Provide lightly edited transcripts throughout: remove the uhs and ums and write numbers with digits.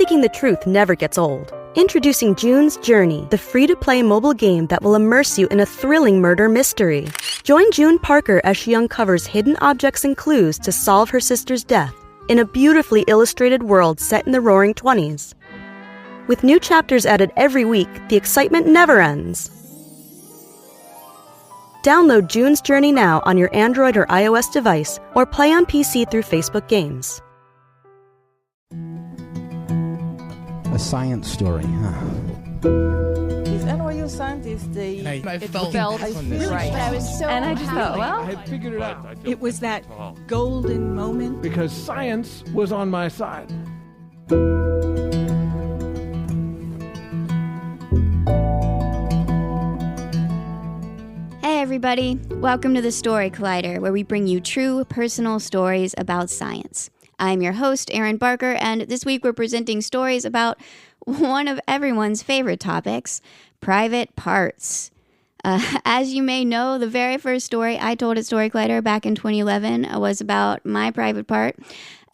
seeking the truth never gets old. Introducing June's Journey, the free-to-play mobile game that will immerse you in a thrilling murder mystery. Join June Parker as she uncovers hidden objects and clues to solve her sister's death in a beautifully illustrated world set in the Roaring '20s. With new chapters added every week, the excitement never ends. Download June's Journey now on your Android or iOS device, or play on PC through Facebook Games. A science story, huh? Is NYU scientist I felt right. I was so And I just thought, well, I had figured it out. It was that golden moment. Because science was on my side. Hey everybody, welcome to the Story Collider, where we bring you true personal stories about science. I'm your host, Erin Barker, and this week we're presenting stories about one of everyone's favorite topics, private parts. As you may know, the very first story I told at Story Collider back in 2011 was about my private part,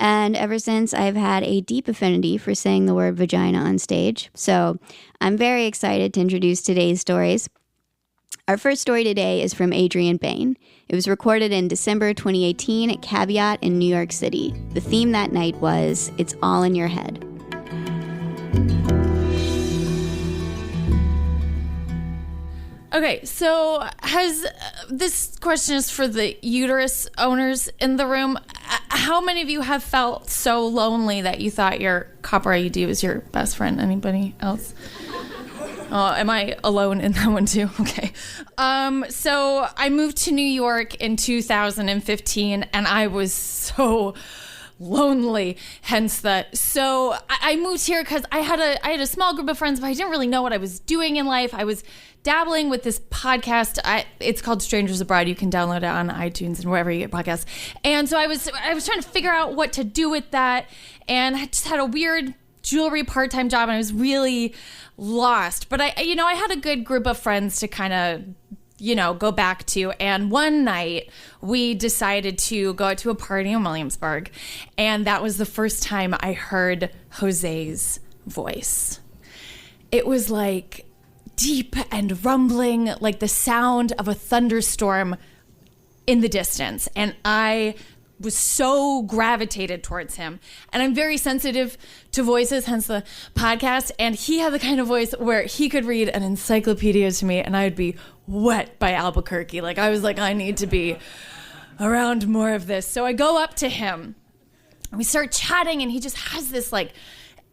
and ever since I've had a deep affinity for saying the word vagina on stage. So I'm very excited to introduce today's stories. Our first story today is from Adrien Behn. It was recorded in December 2018 at Caveat in New York City. The theme that night was, It's All in Your Head. Okay, so this question is for the uterus owners in the room. How many of you have felt so lonely that you thought your copper IUD was your best friend? Anybody else? Am I alone in that one too? Okay. So I moved to New York in 2015 and I was so lonely, hence that. So I moved here because I had a small group of friends, but I didn't really know what I was doing in life. I was dabbling with this podcast. It's called Strangers Abroad. You can download it on iTunes and wherever you get podcasts. And so I was trying to figure out what to do with that, and I just had a weird jewelry part-time job, and I was really lost. But I had a good group of friends to kind of, go back to. And one night we decided to go out to a party in Williamsburg. And that was the first time I heard Jose's voice. It was like deep and rumbling, like the sound of a thunderstorm in the distance. And I was so gravitated towards him. And I'm very sensitive to voices, hence the podcast. And he had the kind of voice where he could read an encyclopedia to me and I would be wet by Albuquerque. Like, I was like, I need to be around more of this. So I go up to him and we start chatting, and he just has this like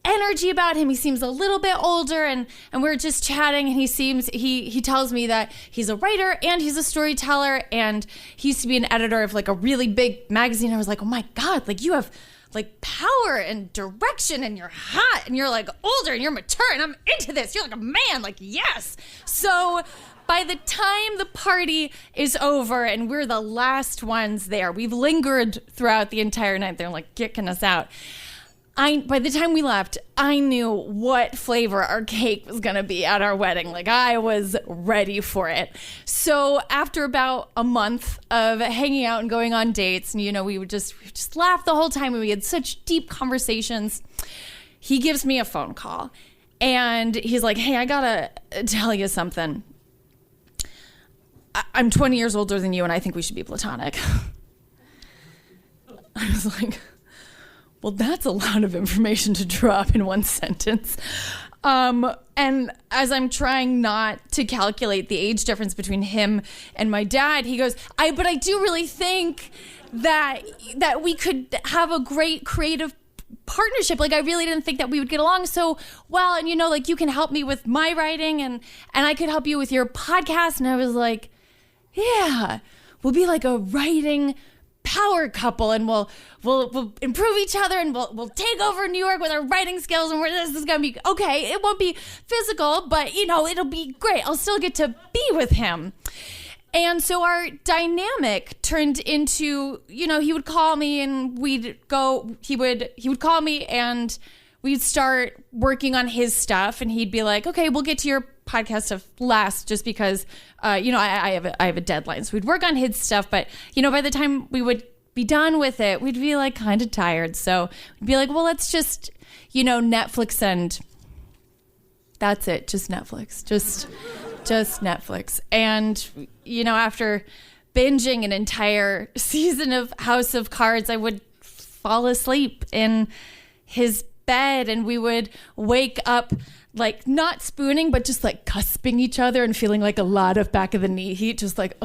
energy about him. He seems a little bit older, and we're just chatting, and he tells me that he's a writer and he's a storyteller, and he used to be an editor of like a really big magazine. I was like, oh my God, like you have like power and direction, and you're hot, and you're like older, and you're mature, and I'm into this. You're like a man, like yes. So by the time the party is over and we're the last ones there, we've lingered throughout the entire night. They're like kicking us out. By the time we left, I knew what flavor our cake was going to be at our wedding. Like, I was ready for it. So after about a month of hanging out and going on dates, and, we would just laugh the whole time, and we had such deep conversations, he gives me a phone call, and he's like, hey, I got to tell you something. I'm 20 years older than you, and I think we should be platonic. I was like, well, that's a lot of information to drop in one sentence. And as I'm trying not to calculate the age difference between him and my dad, he goes, but I do really think that we could have a great creative partnership. Like, I really didn't think that we would get along so well. And, like, you can help me with my writing and I could help you with your podcast. And I was like, yeah, we'll be like a writing power couple, and we'll improve each other, and we'll take over New York with our writing skills, and this is gonna be okay. It won't be physical, but it'll be great. I'll still get to be with him. And so our dynamic turned into, he would call me and he would call me and we'd start working on his stuff, and he'd be like, okay, we'll get to your podcast stuff last, just because, I have a deadline. So we'd work on his stuff, but, by the time we would be done with it, we'd be like kind of tired. So we'd be like, well, let's just, Netflix and that's it. Just Netflix. Just Netflix. And, after binging an entire season of House of Cards, I would fall asleep in his bed and we would wake up like not spooning, but just like cusping each other and feeling like a lot of back of the knee heat, just like,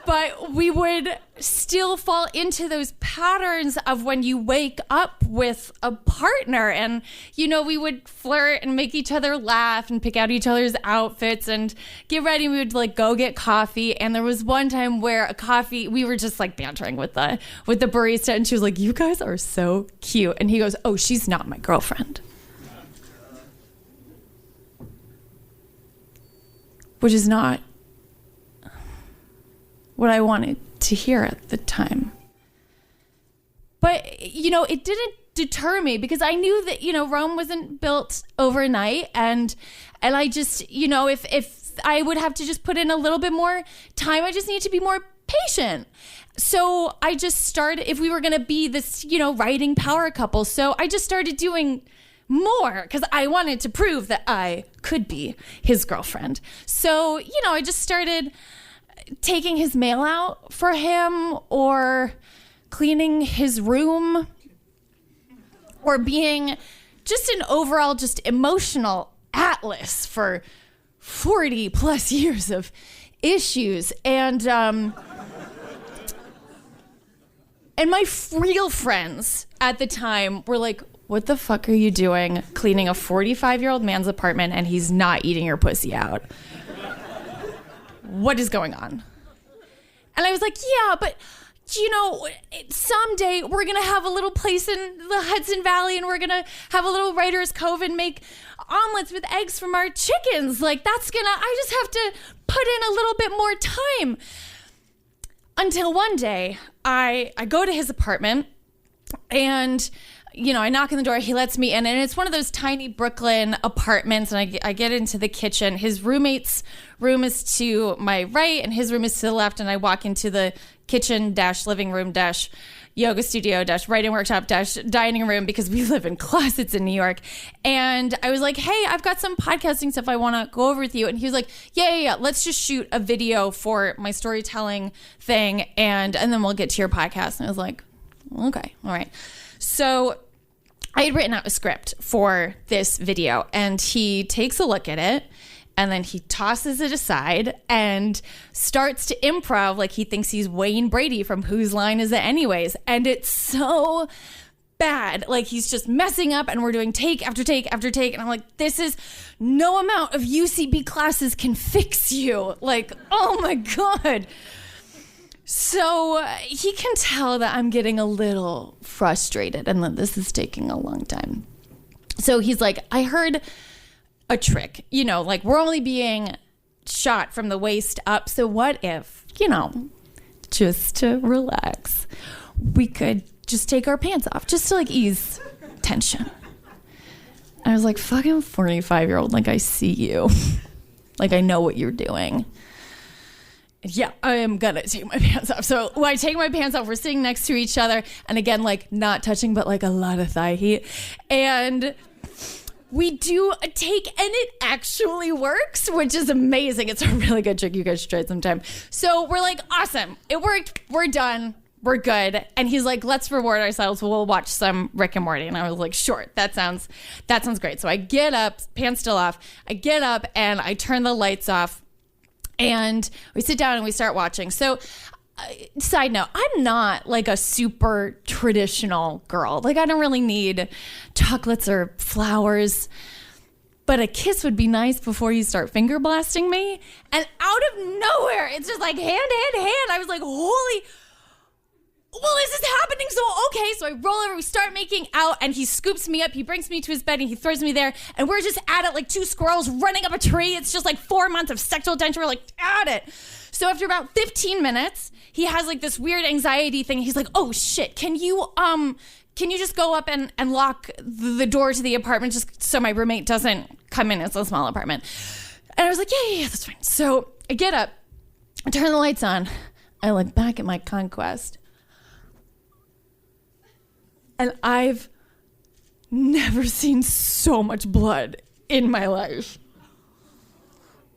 but we would still fall into those patterns of when you wake up with a partner and, we would flirt and make each other laugh and pick out each other's outfits and get ready. We would like go get coffee. And there was one time where we were just like bantering with the barista and she was like, you guys are so cute. And he goes, oh, she's not my girlfriend. Which is not what I wanted to hear at the time. But, it didn't deter me because I knew that, Rome wasn't built overnight. And I just, if I would have to just put in a little bit more time, I just need to be more patient. So I just started, if we were going to be this, writing power couple. So I just started doing more because I wanted to prove that I could be his girlfriend. So, I just started taking his mail out for him or cleaning his room or being just an overall just emotional atlas for 40 plus years of issues. And my real friends at the time were like, what the fuck are you doing cleaning a 45-year-old man's apartment and he's not eating your pussy out? What is going on? And I was like, yeah, but, someday we're going to have a little place in the Hudson Valley and we're going to have a little writer's cove and make omelets with eggs from our chickens. Like, I just have to put in a little bit more time. Until one day, I go to his apartment and I knock on the door, he lets me in, and it's one of those tiny Brooklyn apartments, and I get into the kitchen. His roommate's room is to my right, and his room is to the left, and I walk into the kitchen - living room - yoga studio - writing workshop - dining room, because we live in closets in New York. And I was like, hey, I've got some podcasting stuff I want to go over with you. And he was like, yeah, let's just shoot a video for my storytelling thing, and then we'll get to your podcast. And I was like, okay, all right. So I had written out a script for this video, and he takes a look at it, and then he tosses it aside and starts to improv like he thinks he's Wayne Brady from Whose Line Is It Anyways? And it's so bad. Like, he's just messing up, and we're doing take after take after take, and I'm like, this is no amount of UCB classes can fix you. Like, oh my God. So he can tell that I'm getting a little frustrated and that this is taking a long time. So he's like, I heard a trick, like we're only being shot from the waist up. So what if, just to relax, we could just take our pants off just to like ease tension. I was like, fucking 45-year-old, like I see you. Like I know what you're doing. Yeah, I am gonna take my pants off. So when I take my pants off, we're sitting next to each other. And again, like not touching, but like a lot of thigh heat. And we do a take and it actually works, which is amazing. It's a really good trick. You guys should try it sometime. So we're like, awesome. It worked. We're done. We're good. And he's like, let's reward ourselves. We'll watch some Rick and Morty. And I was like, sure, that sounds great. So I get up, pants still off. I get up and I turn the lights off. And we sit down and we start watching. So, side note, I'm not like a super traditional girl. Like, I don't really need chocolates or flowers. But a kiss would be nice before you start finger blasting me. And out of nowhere, it's just like hand. I was like, holy... Well, this is happening. So, okay. So I roll over, we start making out, and he scoops me up. He brings me to his bed and he throws me there. And we're just at it like two squirrels running up a tree. It's just like 4 months of sexual tension. We're like at it. So after about 15 minutes, he has like this weird anxiety thing. He's like, oh shit, can you just go up and lock the door to the apartment just so my roommate doesn't come in? It's a small apartment. And I was like, yeah, that's fine. So I get up, I turn the lights on, I look back at my conquest, and I've never seen so much blood in my life.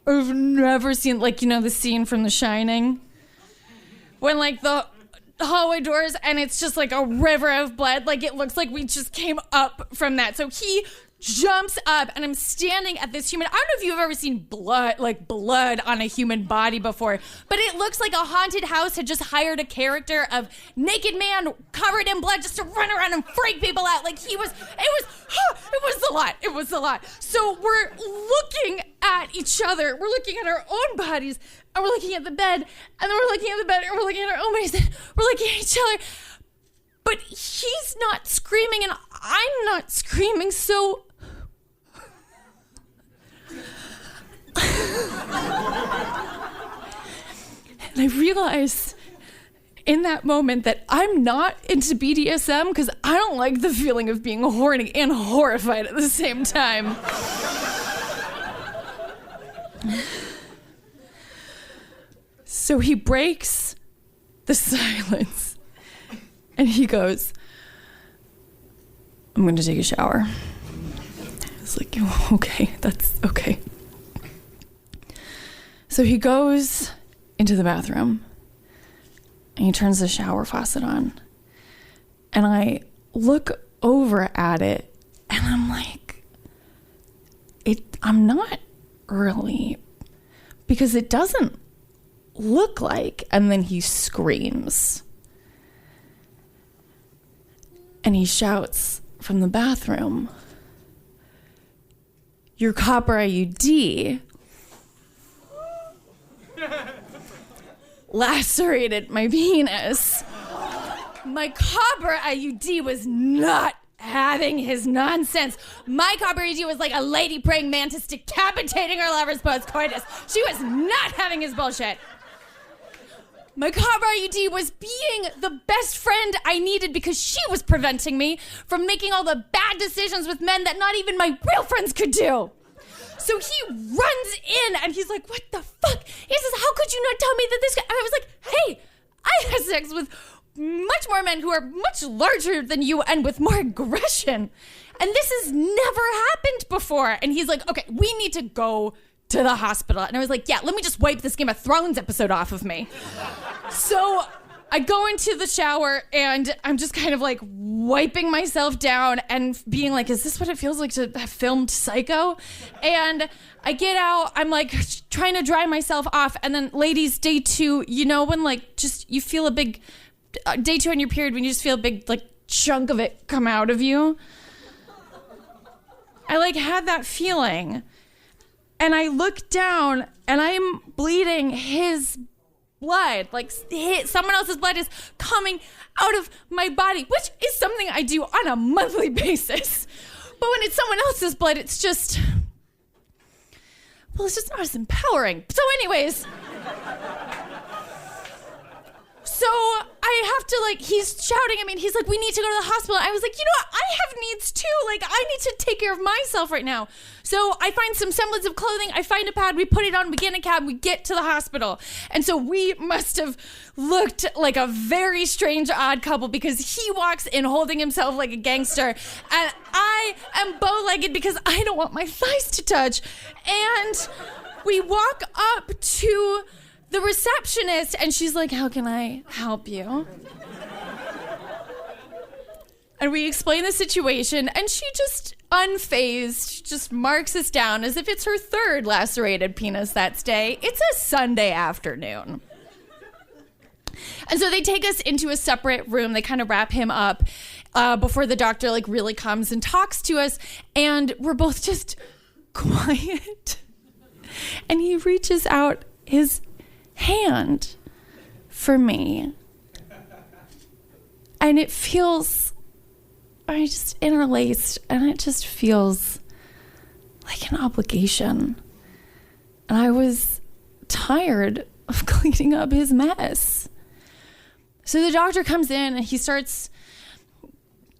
I've never seen, like, you know, the scene from The Shining? When, like, the hallway doors and it's just like a river of blood. Like, it looks like we just came up from that. So he jumps up and I'm standing at this human. I don't know if you've ever seen blood on a human body before, but it looks like a haunted house had just hired a character of naked man covered in blood just to run around and freak people out. Like, it was a lot. So we're looking at each other. We're looking at our own bodies and we're looking at the bed and then we're looking at the bed and we're looking at our own bodies and we're looking at each other. But he's not screaming and I'm not screaming, so and I realized in that moment that I'm not into BDSM because I don't like the feeling of being horny and horrified at the same time. So he breaks the silence and he goes, I'm going to take a shower. I was like, okay, that's okay. So he goes into the bathroom and he turns the shower faucet on. And I look over at it and I'm like, I'm not really, because it doesn't look like, and then he screams. And he shouts from the bathroom, your copper IUD lacerated my penis. My copper IUD was not having his nonsense. My copper IUD was like a lady praying mantis decapitating her lovers post-coitus. She was not having his bullshit. My copper IUD was being the best friend I needed because she was preventing me from making all the bad decisions with men that not even my real friends could do. So he runs in and he's like, what the fuck? He says, how could you not tell me that this guy? And I was like, hey, I had sex with much more men who are much larger than you and with more aggression. And this has never happened before. And he's like, okay, we need to go to the hospital. And I was like, yeah, let me just wipe this Game of Thrones episode off of me. So I go into the shower and I'm just kind of like wiping myself down and being like, is this what it feels like to have filmed Psycho? And I get out, I'm like trying to dry myself off. And then ladies, day 2, you know, when like just you feel a big, day 2 on your period, when you just feel a big like chunk of it come out of you. I like had that feeling. And I look down and I'm bleeding his blood, like someone else's blood is coming out of my body, which is something I do on a monthly basis. But when it's someone else's blood, it's just, well, it's just not as empowering. So anyways, so I have to like, he's shouting at me and he's like, we need to go to the hospital. I was like, you know what? I have needs too. Like, I need to take care of myself right now. So I find some semblance of clothing. I find a pad. We put it on. We get in a cab. We get to the hospital. And so we must have looked like a very strange, odd couple because he walks in holding himself like a gangster. And I am bow-legged because I don't want my thighs to touch. And we walk up to the receptionist and she's like, how can I help you? And we explain the situation and she just unfazed, just marks us down as if it's her 3rd lacerated penis that day. It's a Sunday afternoon. And so they take us into a separate room. They kind of wrap him up before the doctor like really comes and talks to us. And we're both just quiet. And he reaches out his hand for me. And it feels, I just interlaced, and it just feels like an obligation. And I was tired of cleaning up his mess. So the doctor comes in and he starts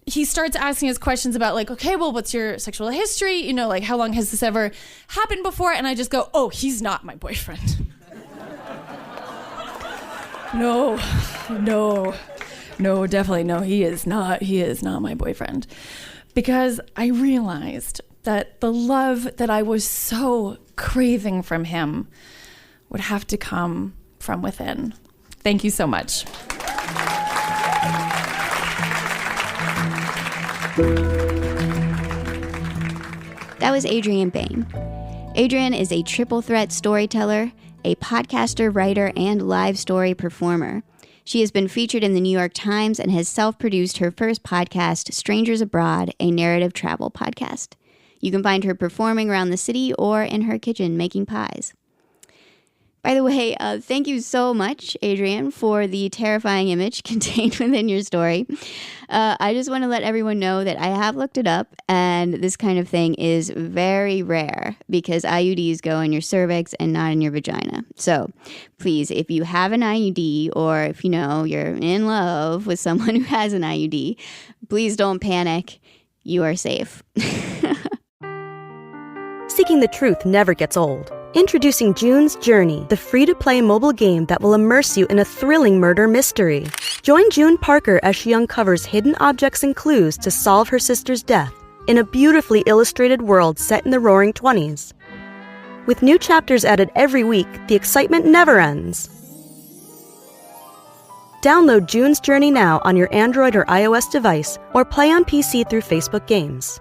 asking us questions about like, okay, well, what's your sexual history? You know, like how long has this ever happened before? And I just go, oh, he's not my boyfriend. No, definitely no. He is not my boyfriend. Because I realized that the love that I was so craving from him would have to come from within. Thank you so much. That was Adrien Behn. Adrien is a triple threat storyteller, a podcaster, writer, and live story performer. She has been featured in the New York Times and has self-produced her first podcast, Strangers Abroad, a narrative travel podcast. You can find her performing around the city or in her kitchen making pies. By the way, thank you so much, Adrien, for the terrifying image contained within your story. I just want to let everyone know that I have looked it up, and this kind of thing is very rare because IUDs go in your cervix and not in your vagina. So please, if you have an IUD or if you know you're in love with someone who has an IUD, please don't panic. You are safe. Seeking the truth never gets old. Introducing June's Journey, the free-to-play mobile game that will immerse you in a thrilling murder mystery. Join June Parker as she uncovers hidden objects and clues to solve her sister's death in a beautifully illustrated world set in the Roaring '20s. With new chapters added every week, the excitement never ends. Download June's Journey now on your Android or iOS device or play on PC through Facebook Games.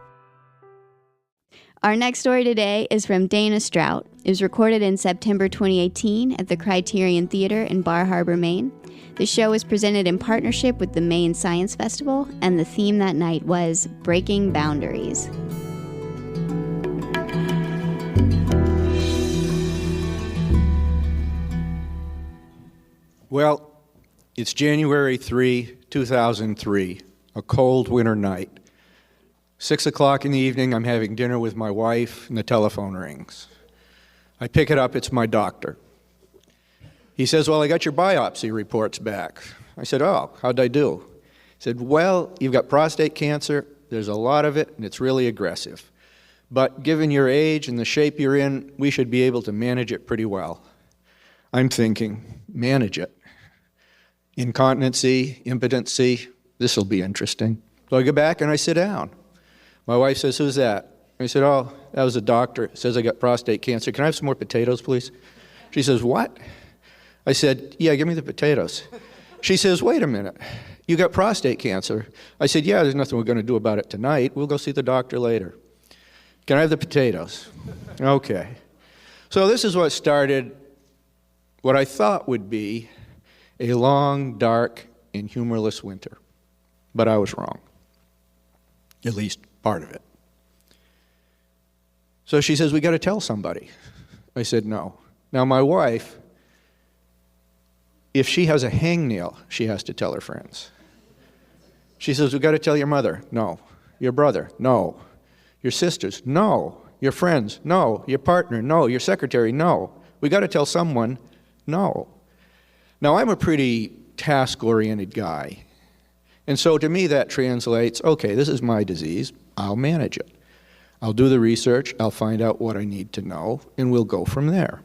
Our next story today is from Dana Strout. It was recorded in September 2018 at the Criterion Theater in Bar Harbor, Maine. The show was presented in partnership with the Maine Science Festival, and the theme that night was Breaking Boundaries. Well, it's January 3, 2003, a cold winter night. 6 o'clock in the evening, I'm having dinner with my wife, and the telephone rings. I pick it up, it's my doctor. He says, well, I got your biopsy reports back. I said, oh, how'd I do? He said, well, you've got prostate cancer, there's a lot of it, and it's really aggressive. But given your age and the shape you're in, we should be able to manage it pretty well. I'm thinking, manage it. Incontinency, impotency, this'll be interesting. So I go back and I sit down. My wife says, who's that? I said, oh, that was a doctor. Says I got prostate cancer. Can I have some more potatoes, please? She says, what? I said, yeah, give me the potatoes. She says, wait a minute. You got prostate cancer. I said, yeah, there's nothing we're going to do about it tonight. We'll go see the doctor later. Can I have the potatoes? Okay. So this is what started what I thought would be a long, dark, and humorless winter. But I was wrong. At least part of it. So she says, we got to tell somebody. I said, no. Now my wife, if she has a hangnail, she has to tell her friends. She says, we got to tell your mother. No. Your brother. No. Your sisters. No. Your friends. No. Your partner. No. Your secretary. No. We got to tell someone. No. Now I'm a pretty task-oriented guy. And so to me that translates, okay, this is my disease, I'll manage it. I'll do the research, I'll find out what I need to know, and we'll go from there.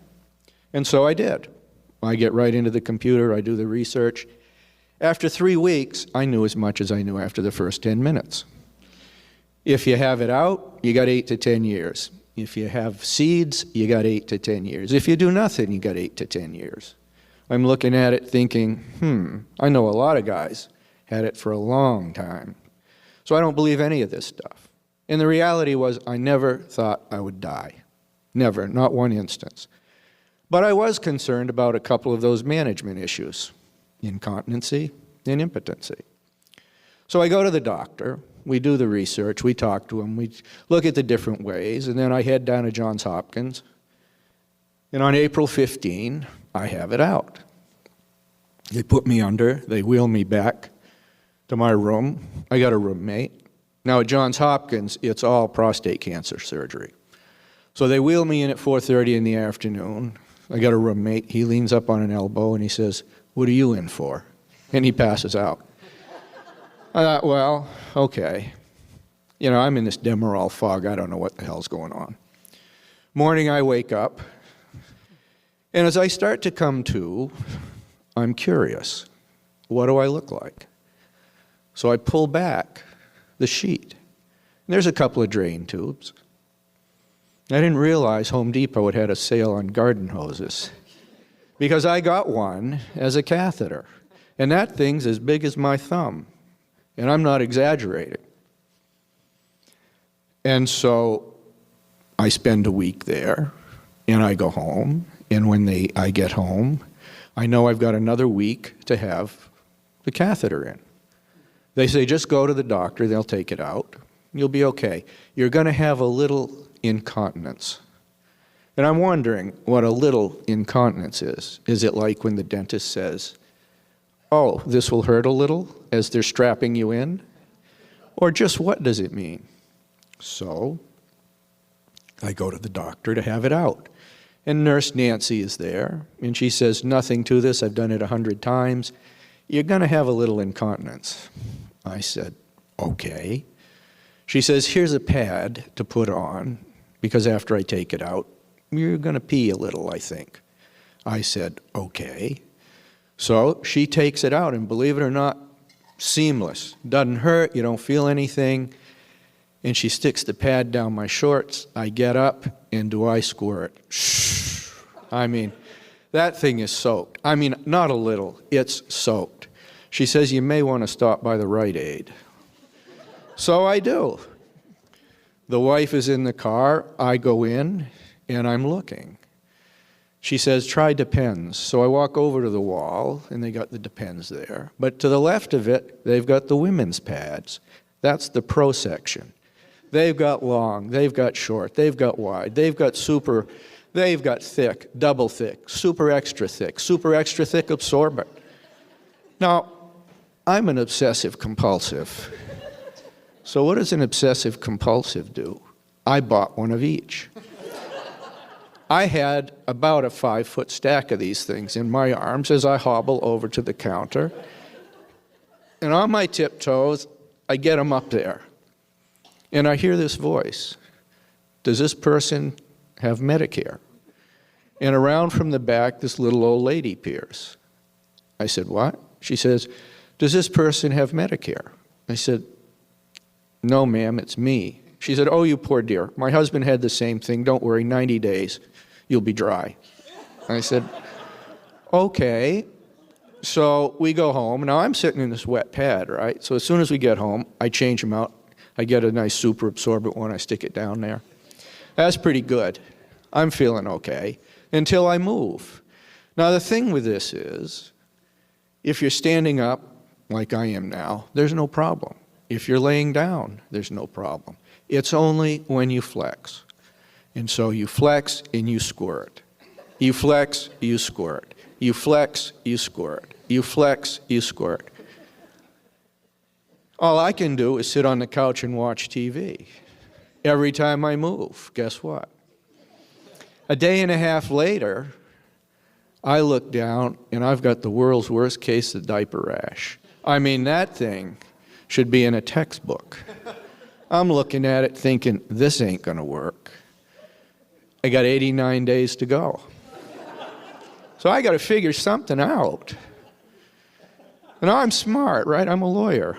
And so I did. I get right into the computer, I do the research. After 3 weeks, I knew as much as I knew after the first 10 minutes. If you have it out, you got 8 to 10 years. If you have seeds, you got 8 to 10 years. If you do nothing, you got 8 to 10 years. I'm looking at it thinking, I know a lot of guys had it for a long time. So I don't believe any of this stuff. And the reality was I never thought I would die. Never, not one instance. But I was concerned about a couple of those management issues, incontinency and impotency. So I go to the doctor, we do the research, we talk to him, we look at the different ways, and then I head down to Johns Hopkins. And on April 15, I have it out. They put me under, they wheel me back to my room. I got a roommate. Now at Johns Hopkins, it's all prostate cancer surgery. So they wheel me in at 4:30 in the afternoon. I got a roommate. He leans up on an elbow and he says, what are you in for? And he passes out. I thought, well, okay. You know, I'm in this Demerol fog. I don't know what the hell's going on. Morning, I wake up. And as I start to come to, I'm curious. What do I look like? So I pull back the sheet. There's a couple of drain tubes. I didn't realize Home Depot had a sale on garden hoses because I got one as a catheter. And that thing's as big as my thumb. And I'm not exaggerating. And so I spend a week there, and I go home. And when I get home, I know I've got another week to have the catheter in. They say, just go to the doctor, they'll take it out. You'll be okay. You're going to have a little incontinence. And I'm wondering what a little incontinence is. Is it like when the dentist says, oh, this will hurt a little as they're strapping you in? Or just what does it mean? So I go to the doctor to have it out. And Nurse Nancy is there, and she says, nothing to this, I've done it 100 times. You're going to have a little incontinence. I said, okay. She says, here's a pad to put on, because after I take it out, you're going to pee a little, I think. I said, okay. So she takes it out, and believe it or not, seamless. Doesn't hurt, you don't feel anything. And she sticks the pad down my shorts. I get up, and do I squirt? Shh. I mean, that thing is soaked. I mean, not a little, it's soaked. She says, you may want to stop by the Rite Aid. So I do. The wife is in the car. I go in, and I'm looking. She says, try Depends. So I walk over to the wall, and they got the Depends there. But to the left of it, they've got the women's pads. That's the pro section. They've got long, they've got short, they've got wide, they've got super, they've got thick, double thick, super extra thick absorbent. Now, I'm an obsessive compulsive. So what does an obsessive compulsive do? I bought one of each. I had about a 5-foot stack of these things in my arms as I hobble over to the counter. And on my tiptoes, I get them up there. And I hear this voice. Does this person have Medicare? And around from the back, this little old lady appears. I said, what? She says, does this person have Medicare? I said, no, ma'am, it's me. She said, oh, you poor dear. My husband had the same thing. Don't worry, 90 days, you'll be dry. I said, okay. So we go home. Now I'm sitting in this wet pad, right? So as soon as we get home, I change them out. I get a nice super absorbent one. I stick it down there. That's pretty good. I'm feeling okay until I move. Now the thing with this is, if you're standing up like I am now, there's no problem. If you're laying down, there's no problem. It's only when you flex. And so you flex and you squirt. You flex, you squirt. You flex, you squirt. You flex, you squirt. All I can do is sit on the couch and watch TV. Every time I move, guess what? A day and a half later, I look down and I've got the world's worst case of diaper rash. I mean, that thing should be in a textbook. I'm looking at it thinking, this ain't gonna work. I got 89 days to go. So I gotta figure something out. And I'm smart, right? I'm a lawyer.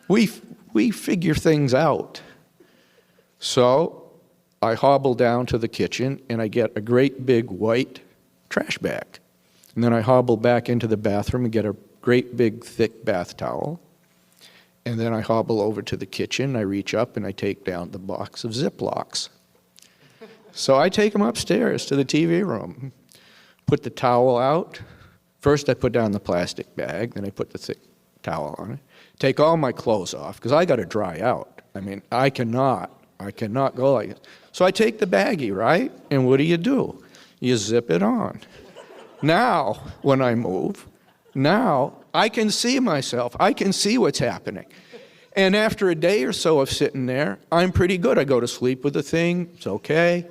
We figure things out. So I hobble down to the kitchen and I get a great big white trash bag. And then I hobble back into the bathroom and get a great big thick bath towel. And then I hobble over to the kitchen, I reach up and I take down the box of Ziplocs. So I take them upstairs to the TV room, put the towel out. First I put down the plastic bag, then I put the thick towel on it. Take all my clothes off, because I got to dry out. I mean, I cannot go like this. So I take the baggie, right? And what do? You zip it on. Now, when I move, now I can see myself. I can see what's happening. And after a day or so of sitting there, I'm pretty good. I go to sleep with the thing. It's okay.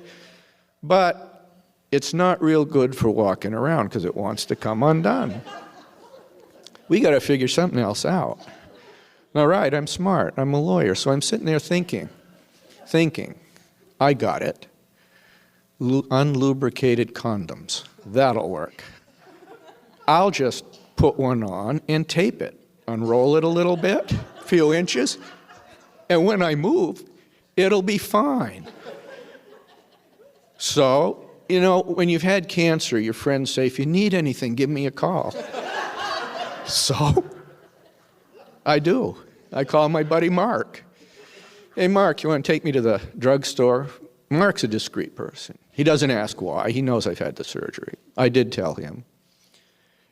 But it's not real good for walking around because it wants to come undone. We got to figure something else out. All right, I'm smart. I'm a lawyer. So I'm sitting there thinking. I got it. Unlubricated condoms. That'll work. I'll just put one on and tape it, unroll it a little bit, a few inches, and when I move, it'll be fine. So, when you've had cancer, your friends say, if you need anything, give me a call. So, I do. I call my buddy Mark. Hey, Mark, you want to take me to the drugstore? Mark's a discreet person. He doesn't ask why. He knows I've had the surgery. I did tell him.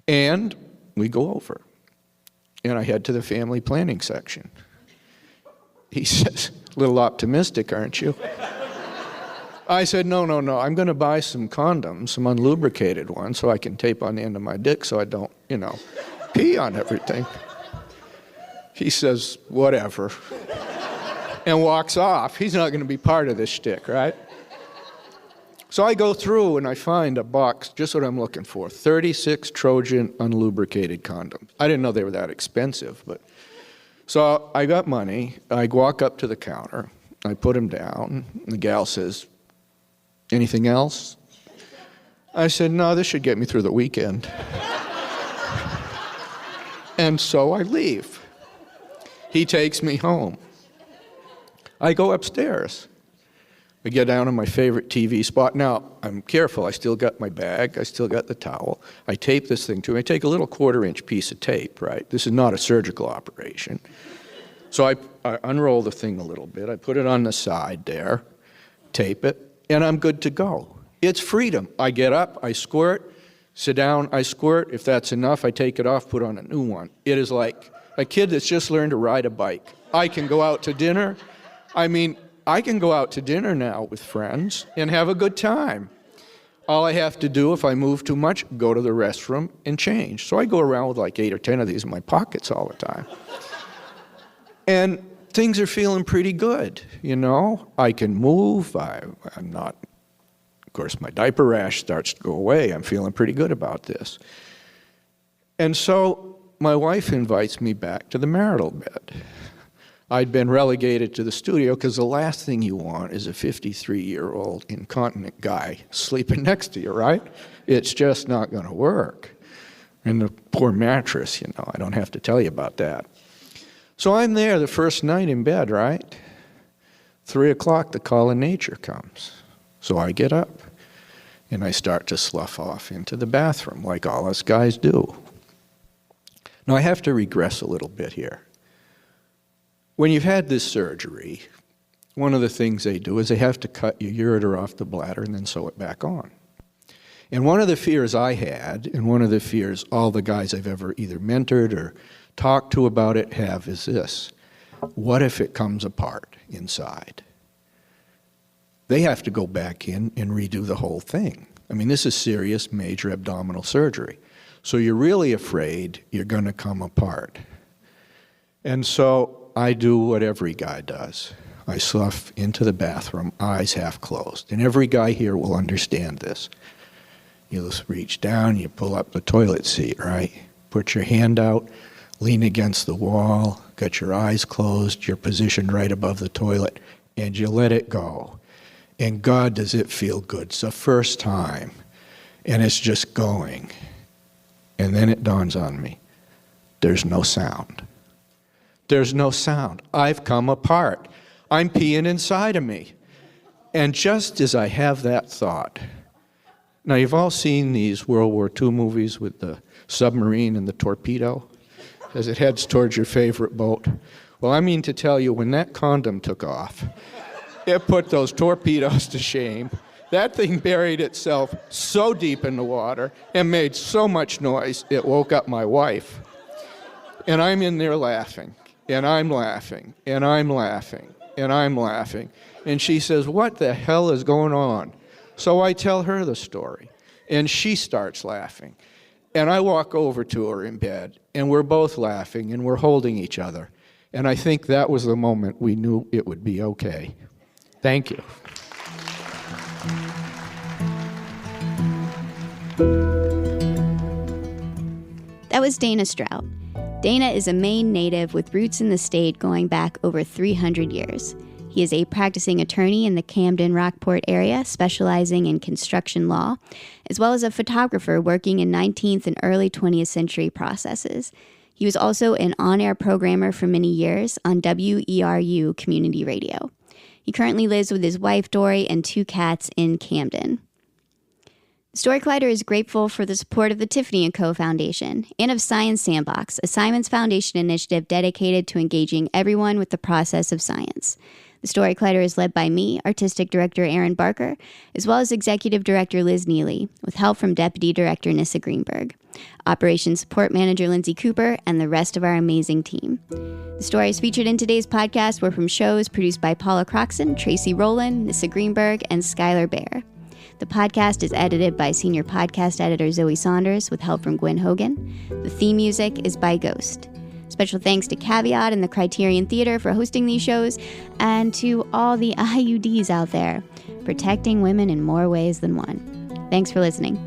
And we go over. And I head to the family planning section. He says, a little optimistic, aren't you? I said, no. I'm going to buy some condoms, some unlubricated ones, so I can tape on the end of my dick so I don't, pee on everything. He says, whatever, and walks off. He's not going to be part of this shtick, right? So I go through and I find a box, just what I'm looking for, 36 Trojan unlubricated condoms. I didn't know they were that expensive, but... So I got money. I walk up to the counter. I put them down. The gal says, anything else? I said, no, this should get me through the weekend. And so I leave. He takes me home. I go upstairs. I get down to my favorite TV spot. Now, I'm careful. I still got my bag. I still got the towel. I tape this thing to him. I take a little 1/4-inch piece of tape, right? This is not a surgical operation. So I unroll the thing a little bit. I put it on the side there, tape it, and I'm good to go. It's freedom. I get up, I squirt, sit down, I squirt. If that's enough, I take it off, put on a new one. It is like a kid that's just learned to ride a bike. I can go out to dinner. I can go out to dinner now with friends and have a good time. All I have to do, if I move too much, go to the restroom and change. So I go around with like 8 or 10 of these in my pockets all the time. And things are feeling pretty good, I can move. I'm not, of course, my diaper rash starts to go away. I'm feeling pretty good about this. And so my wife invites me back to the marital bed. I'd been relegated to the studio because the last thing you want is a 53-year-old incontinent guy sleeping next to you, right? It's just not going to work. And the poor mattress, I don't have to tell you about that. So I'm there the first night in bed, right? 3 o'clock, the call of nature comes. So I get up and I start to slough off into the bathroom like all us guys do. Now I have to regress a little bit here. When you've had this surgery, one of the things they do is they have to cut your ureter off the bladder and then sew it back on. And one of the fears I had, and one of the fears all the guys I've ever either mentored or talked to about it have, is this. What if it comes apart inside? They have to go back in and redo the whole thing. This is serious, major abdominal surgery. So you're really afraid you're going to come apart. And so I do what every guy does. I slough into the bathroom, eyes half closed. And every guy here will understand this. You just reach down, you pull up the toilet seat, right? Put your hand out, lean against the wall, got your eyes closed, you're positioned right above the toilet, and you let it go. And God, does it feel good. It's the first time, and it's just going. And then it dawns on me, there's no sound. There's no sound. I've come apart. I'm peeing inside of me. And just as I have that thought, now you've all seen these World War II movies with the submarine and the torpedo as it heads towards your favorite boat. Well, I mean to tell you, when that condom took off, it put those torpedoes to shame. That thing buried itself so deep in the water and made so much noise, it woke up my wife. And I'm in there laughing. And I'm laughing, and I'm laughing, and I'm laughing. And she says, what the hell is going on? So I tell her the story, and she starts laughing. And I walk over to her in bed, and we're both laughing, and we're holding each other. And I think that was the moment we knew it would be okay. Thank you. That was Dana Strout. Dana is a Maine native with roots in the state going back over 300 years. He He is a practicing attorney in the Camden, Rockport area, specializing in construction law, as well as a photographer working in 19th and early 20th century processes. He was also an on-air programmer for many years on WERU Community Radio. He currently lives with his wife, Dorie, and 2 cats in Camden. Story Collider is grateful for the support of the Tiffany & Co. Foundation and of Science Sandbox, a Simons Foundation initiative dedicated to engaging everyone with the process of science. The Story Collider is led by me, Artistic Director Aaron Barker, as well as Executive Director Liz Neely, with help from Deputy Director Nissa Greenberg, Operations Support Manager Lindsay Cooper, and the rest of our amazing team. The stories featured in today's podcast were from shows produced by Paula Croxon, Tracy Rowland, Nissa Greenberg, and Skylar Baer. The podcast is edited by Senior Podcast Editor Zoe Saunders with help from Gwen Hogan. The theme music is by Ghost. Special thanks to Caveat and the Criterion Theater for hosting these shows, and to all the IUDs out there, protecting women in more ways than one. Thanks for listening.